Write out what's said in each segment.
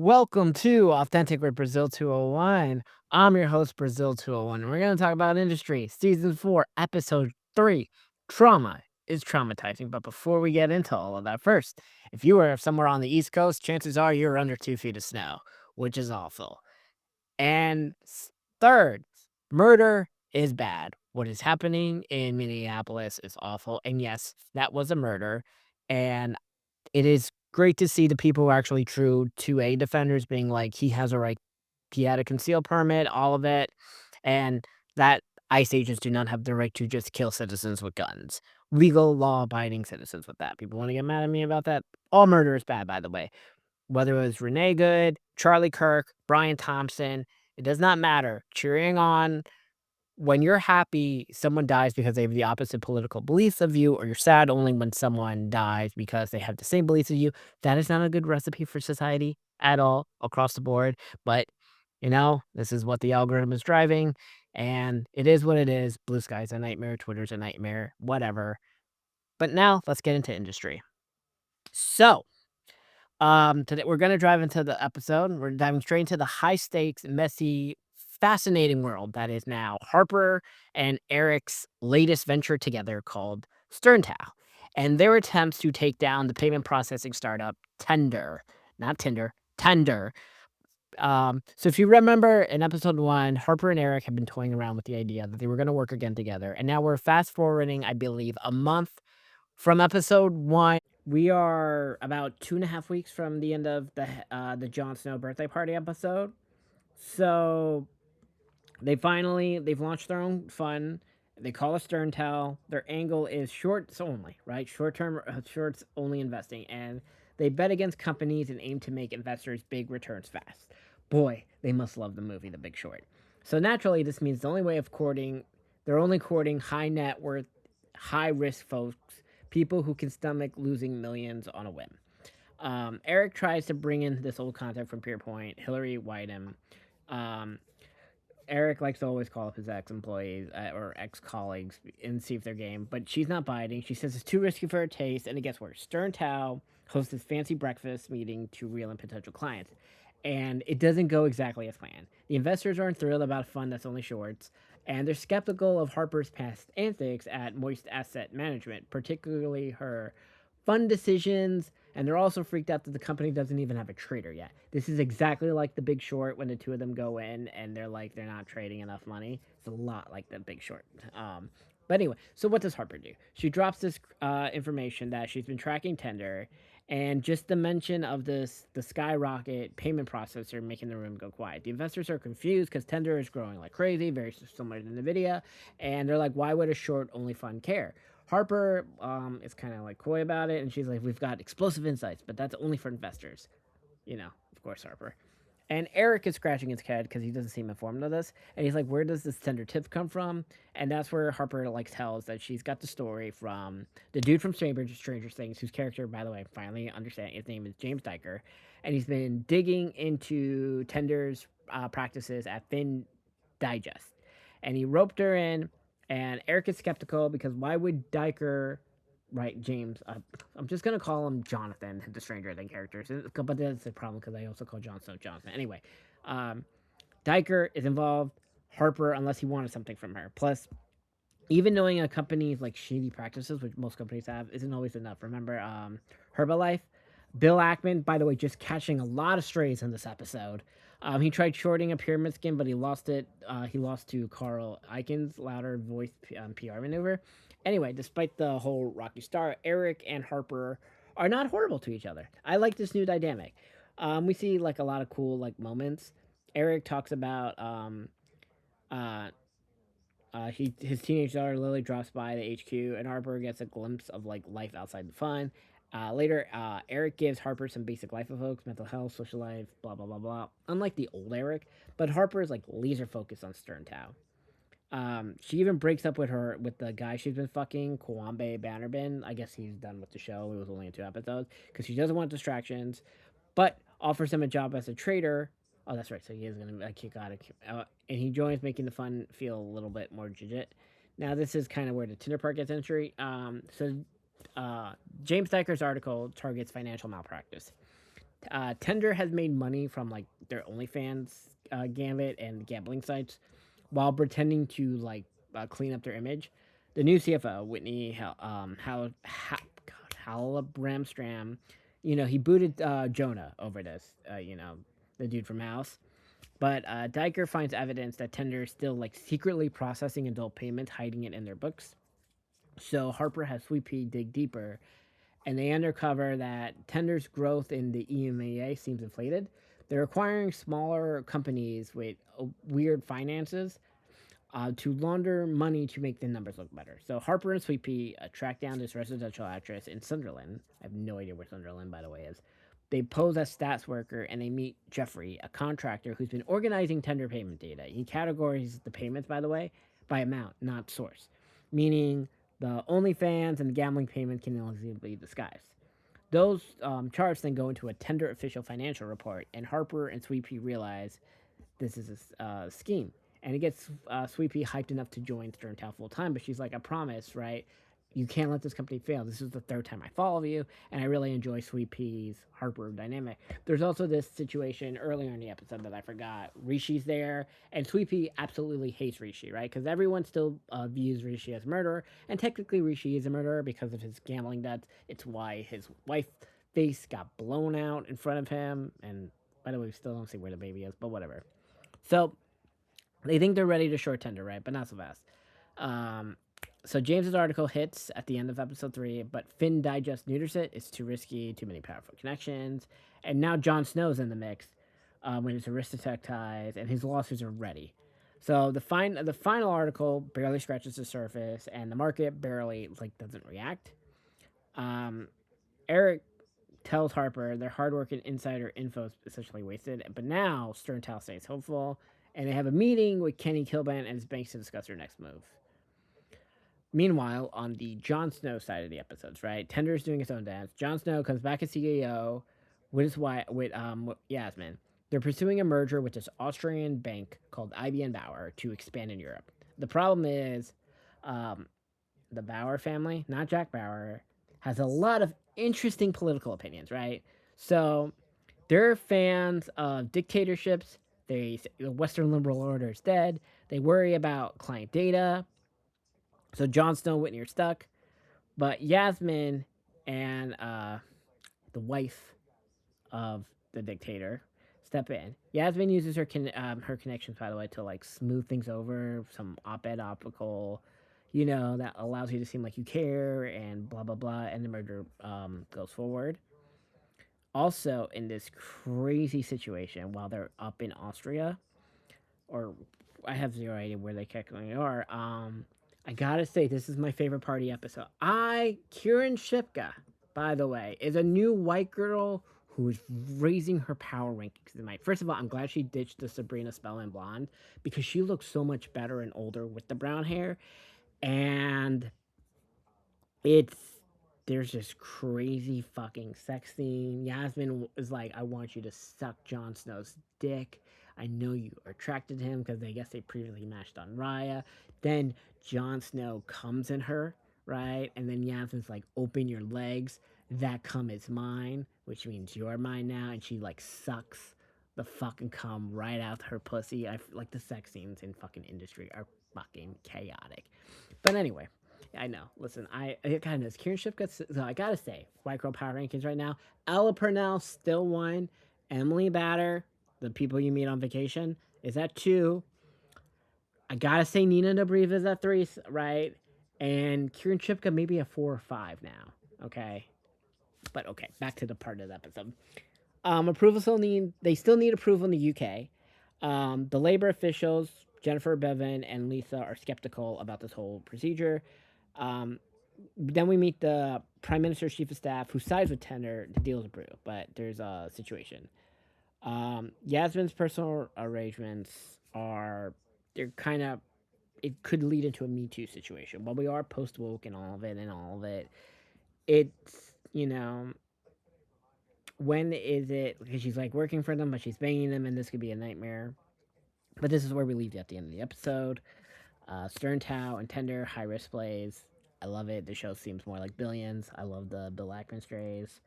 Welcome to Authentic with Brazil 201. I'm your host, Brazil 201, and we're going to talk about industry, season 4, episode 3. Trauma is traumatizing. But before we get into all of that, first, if you are somewhere on the East Coast, chances are you're under 2 feet of snow, which is awful. And third, murder is bad. What is happening in Minneapolis is awful. And yes, that was a murder. And it is great to see the people who are actually true 2A defenders being like, he has a right, he had a concealed permit, all of it, and that ICE agents do not have the right to just kill citizens with guns. Legal, law-abiding citizens with that. People wanna get mad at me about that? All murder is bad, by the way. Whether it was Renee Good, Charlie Kirk, Brian Thompson, it does not matter. Cheering on when you're happy someone dies because they have the opposite political beliefs of you, or you're sad only when someone dies because they have the same beliefs as you, that is not a good recipe for society at all across the board. But, this is what the algorithm is driving, and it is what it is. Blue sky's a nightmare, Twitter's a nightmare, whatever. But now let's get into industry. So, today we're gonna drive into the episode. We're diving straight into the high stakes, messy, fascinating world that is now Harper and Eric's latest venture together called STERNTAO, and their attempts to take down the payment processing startup Tender, not Tinder, Tender. So if you remember in episode 1, Harper and Eric have been toying around with the idea that they were gonna work again together, and now we're fast forwarding, I believe, a month from episode 1. We are about 2.5 weeks from the end of the Jon Snow birthday party episode. So they've launched their own fund. They call it STERNTAO. Their angle is shorts only, right? Shorts only investing, and they bet against companies and aim to make investors big returns fast. Boy, they must love the movie The Big Short. So naturally, this means the only way of courting, they're only courting high net worth, high risk folks, people who can stomach losing millions on a whim. Eric tries to bring in this old contact from Pierpoint, Hillary Whitem. Um, Eric likes to always call up his ex-employees or ex-colleagues and see if they're game, but she's not biting. She says it's too risky for her taste, and it gets worse. STERNTAO hosts this fancy breakfast meeting to reel in potential clients, and it doesn't go exactly as planned. The investors aren't thrilled about a fund that's only shorts, and they're skeptical of Harper's past antics at Moist Asset Management, particularly her fund decisions, and they're also freaked out that the company doesn't even have a trader yet. This is exactly like The Big Short when the two of them go in and they're like they're not trading enough money. It's a lot like The Big Short. But anyway, so what does Harper do? She drops this information that she's been tracking Tender, and just the mention of the skyrocket payment processor making the room go quiet. The investors are confused because Tender is growing like crazy, very similar to Nvidia, and they're like, why would a short only fund care? Harper is kind of like coy about it, and she's like, "We've got explosive insights, but that's only for investors." Of course, Harper. And Eric is scratching his head because he doesn't seem informed of this, and he's like, "Where does this tender tip come from?" And that's where Harper like tells that she's got the story from the dude from Stranger Things, whose character, by the way, finally understand his name is James Diker, and he's been digging into Tender's practices at Fin Digest, and he roped her in. And Eric is skeptical because why would Diker, right, James? I'm just gonna call him Jonathan, the Stranger Things characters, but that's the problem because I also call Jon Snow Jonathan. Anyway, um, Diker is involved. Harper, unless he wanted something from her. Plus, even knowing a company's like shady practices, which most companies have, isn't always enough. Remember, Herbalife, Bill Ackman, by the way, just catching a lot of strays in this episode. He tried shorting a pyramid scheme, but he lost it. He lost to Carl Icahns' louder voice PR maneuver. Anyway, despite the whole Rocky Star, Eric and Harper are not horrible to each other. I like this new dynamic. We see like a lot of cool like moments. Eric talks about uh, his teenage daughter Lily drops by the HQ, and Harper gets a glimpse of like life outside the fun. Later, Eric gives Harper some basic life evokes, mental health, social life, blah blah blah blah. Unlike the old Eric, but Harper is like laser focused on STERNTAO. She even breaks up with the guy she's been fucking, Kwame Bannerbin. I guess he's done with the show. It was only in 2 episodes because she doesn't want distractions, but offers him a job as a trader. Oh, that's right. So he is gonna kick out, and he joins, making the fun feel a little bit more legit. Now, this is kind of where the Tinder part gets entry. So James Diker's article targets financial malpractice. Tender has made money from like their OnlyFans gambit and gambling sites while pretending to like clean up their image. The new CFO, Whitney Halabramstram, he booted Jonah over this, the dude from House. But Diker finds evidence that Tender is still like secretly processing adult payments, hiding it in their books. So Harper has Sweet Pea dig deeper, and they uncover that Tender's growth in the EMEA seems inflated. They're acquiring smaller companies with weird finances to launder money to make the numbers look better. So Harper and Sweet Pea track down this residential actress in Sunderland. I have no idea where Sunderland, by the way, is. They pose as stats worker and they meet Jeffrey, a contractor who's been organizing tender payment data. He categorizes the payments, by the way, by amount, not source, meaning the OnlyFans and the gambling payment can easily be disguised. Those charts then go into a tender official financial report, and Harper and Sweet Pea realize this is a scheme. And it gets Sweet Pea hyped enough to join STERNTAO full time, but she's like, I promise, right? You can't let this company fail. This is the third time I follow you, and I really enjoy Sweet Pea's Harper dynamic. There's also this situation earlier in the episode that I forgot. Rishi's there, and Sweet Pea absolutely hates Rishi, right? Because everyone still views Rishi as a murderer, and technically Rishi is a murderer because of his gambling debts. It's why his wife face got blown out in front of him, and by the way, we still don't see where the baby is, but whatever. So they think they're ready to short tender, right? But not so fast. Um, so James's article hits at the end of episode 3, but Finn Digest neuters it. It's too risky, too many powerful connections, and now Jon Snow's in the mix when his aristocrat ties and his lawsuits are ready. So the final article barely scratches the surface, and the market barely like doesn't react. Um, Eric tells Harper their hard work and insider info is essentially wasted, but now STERNTAO stays hopeful, and they have a meeting with Kenny Kilban and his banks to discuss their next move. Meanwhile, on the Jon Snow side of the episodes, right, Tender is doing his own dance. Jon Snow comes back as CEO with his wife, with Yasmin. They're pursuing a merger with this Austrian bank called IBM Bauer to expand in Europe. The problem is, um, the Bauer family, not Jack Bauer, has a lot of interesting political opinions, right? So they're fans of dictatorships. The Western liberal order is dead. They worry about client data. So Jon Snow, Whitney are stuck, but Yasmin and the wife of the dictator step in. Yasmin uses her connections, by the way, to like smooth things over, some op-ed optical, that allows you to seem like you care and blah blah blah, and the murder goes forward. Also, in this crazy situation, while they're up in Austria, or I have zero idea where they technically are. I gotta say, this is my favorite party episode. Kieran Shipka, by the way, is a new white girl who is raising her power rankings tonight. First of all, I'm glad she ditched the Sabrina Spellman blonde because she looks so much better and older with the brown hair. And it's there's this crazy fucking sex scene. Yasmin is like, I want you to suck Jon Snow's dick. I know you are attracted to him because I guess they previously matched on Raya. Then Jon Snow comes in her, right? And then Yasmin's like, open your legs. That cum is mine, which means you're mine now. And she like sucks the fucking cum right out her pussy. I like the sex scenes in fucking industry are fucking chaotic. But anyway, I know. Listen, I kind of Kieran Shipka. So I gotta say, White Girl Power Rankings right now. Ella Purnell still 1. Emily Batter, the people you meet on vacation, is at 2. I gotta say Nina Dobrev is at 3, right? And Kieran Shipka maybe a 4 or 5 now. Okay, but okay, back to the part of the episode. Approval they still need approval in the UK. The labor officials, Jennifer Bevan and Lisa, are skeptical about this whole procedure. Um, then we meet the Prime Minister's chief of staff who sides with Tender. The deal is approved, but there's a situation. Yasmin's personal arrangements they're kind of, it could lead into a Me Too situation. While we are post woke and all of it, it's, when is it, because she's like working for them, but she's banging them, and this could be a nightmare. But this is where we leave you at the end of the episode. STERNTAO and Tender, high risk plays. I love it. The show seems more like Billions. I love the Bill Ackman strays.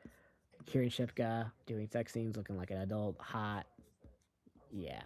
Kieran Shipka doing sex scenes, looking like an adult, hot. Yeah.